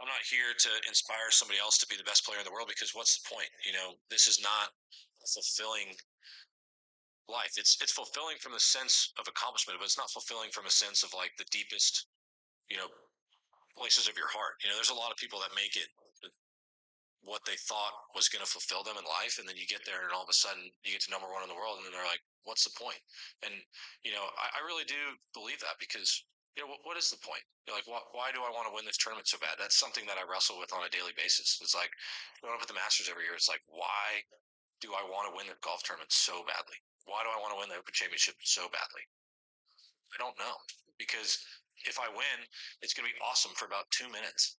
I'm not here to inspire somebody else to be the best player in the world, because what's the point? This is not a fulfilling life. It's fulfilling from the sense of accomplishment, but it's not fulfilling from a sense of like the deepest, you know, places of your heart. There's a lot of people that make it what they thought was going to fulfill them in life, and then you get there and all of a sudden you get to number one in the world, and then they're like, what's the point? And I really do believe that, because what is the point? Like, why do I want to win this tournament so bad? That's something that I wrestle with on a daily basis. It's like going up at the Masters every year. It's like, why do I want to win the golf tournament so badly? Why do I want to win the Open Championship so badly? I don't know, because if I win, it's going to be awesome for about 2 minutes,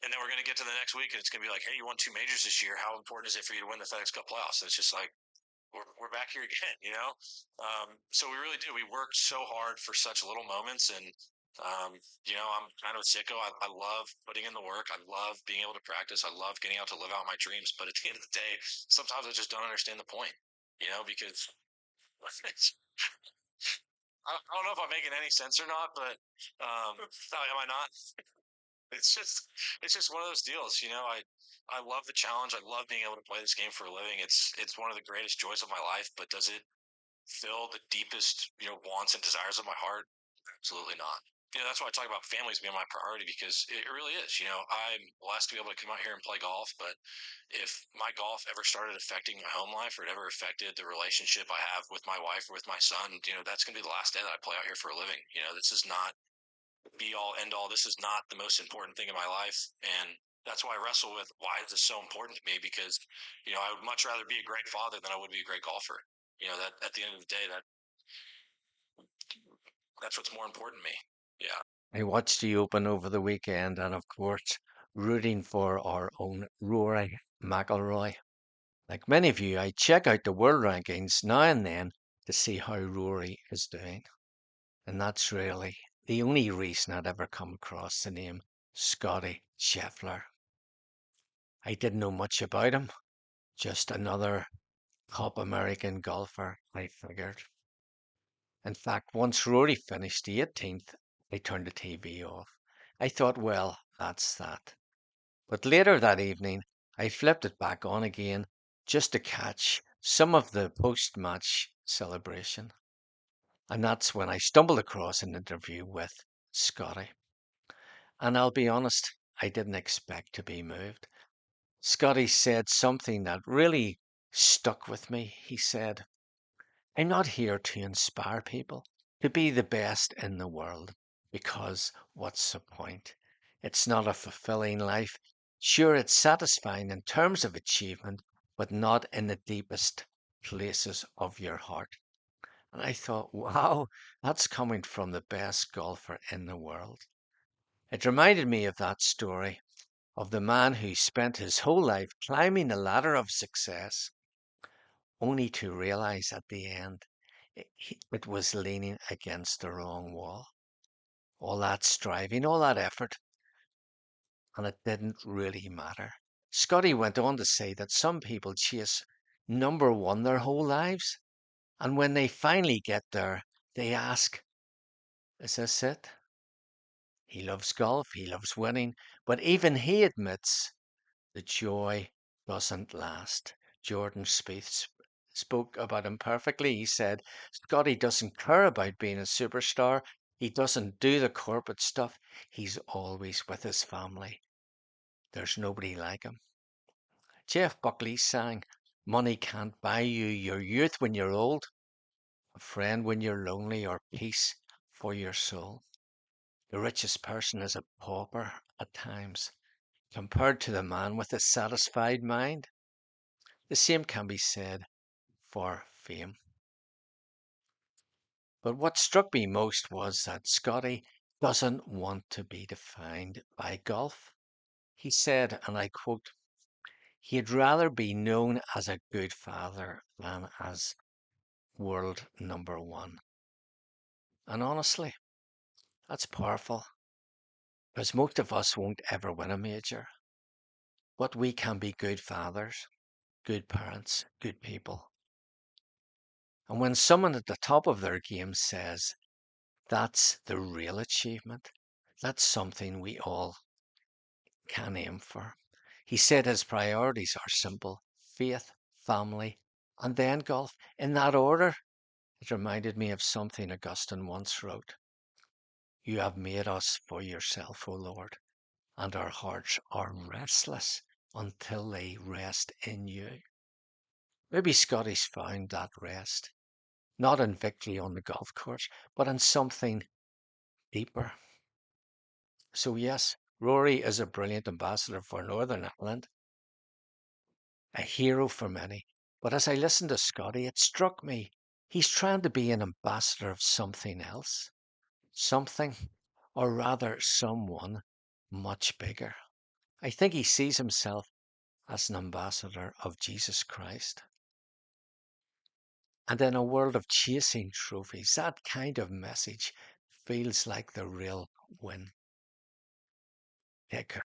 and then we're going to get to the next week and it's going to be like, hey, you won two majors this year. How important is it for you to win the FedEx Cup playoffs? And it's just like, we're back here again. So we really do. We work so hard for such little moments. And, I'm kind of a sicko. I love putting in the work. I love being able to practice. I love getting out to live out my dreams. But at the end of the day, sometimes I just don't understand the point, because I don't know if I'm making any sense or not, but am I not? It's just one of those deals. I love the challenge. I love being able to play this game for a living. It's one of the greatest joys of my life. But does it fill the deepest wants and desires of my heart? Absolutely not. That's why I talk about families being my priority, because it really is. I'm blessed to be able to come out here and play golf, but if my golf ever started affecting my home life, or it ever affected the relationship I have with my wife or with my son, that's going to be the last day that I play out here for a living. This is not be all end all. This is not the most important thing in my life. And that's why I wrestle with, why is this so important to me? Because, I would much rather be a great father than I would be a great golfer. That at the end of the day, that's what's more important to me. Yeah. I watched the Open over the weekend and, of course, rooting for our own Rory McIlroy. Like many of you, I check out the world rankings now and then to see how Rory is doing. And that's really the only reason I'd ever come across the name Scottie Scheffler. I didn't know much about him, just another top American golfer, I figured. In fact, once Rory finished the 18th, I turned the TV off. I thought, well, that's that. But later that evening, I flipped it back on again just to catch some of the post match celebration. And that's when I stumbled across an interview with Scottie. And I'll be honest, I didn't expect to be moved. Scottie said something that really stuck with me. He said, I'm not here to inspire people to be the best in the world, because what's the point? It's not a fulfilling life. Sure, it's satisfying in terms of achievement, but not in the deepest places of your heart. And I thought, wow, that's coming from the best golfer in the world. It reminded me of that story of the man who spent his whole life climbing the ladder of success, only to realize at the end it was leaning against the wrong wall. All that striving, all that effort, and it didn't really matter. Scotty went on to say that some people chase number one their whole lives, and when they finally get there, they ask, is this it? He loves golf, he loves winning, but even he admits the joy doesn't last. Jordan Spieth spoke about him perfectly. He said, Scotty doesn't care about being a superstar. He doesn't do the corporate stuff. He's always with his family. There's nobody like him. Jeff Buckley sang, money can't buy you your youth when you're old, a friend when you're lonely, or peace for your soul. The richest person is a pauper at times, compared to the man with a satisfied mind. The same can be said for fame. But what struck me most was that Scotty doesn't want to be defined by golf. He said, and I quote, he'd rather be known as a good father than as world number one. And honestly, that's powerful, because most of us won't ever win a major. But we can be good fathers, good parents, good people. And when someone at the top of their game says, that's the real achievement, that's something we all can aim for. He said his priorities are simple: faith, family, and then golf. In that order, it reminded me of something Augustine once wrote: "You have made us for yourself, O Lord, and our hearts are restless until they rest in you." Maybe Scotty's found that rest, not in victory on the golf course, but in something deeper. So, yes, Rory is a brilliant ambassador for Northern Ireland, a hero for many. But as I listened to Scotty, it struck me he's trying to be an ambassador of something else, something, or rather, someone much bigger. I think he sees himself as an ambassador of Jesus Christ. And in a world of chasing trophies, that kind of message feels like the real win. Take care.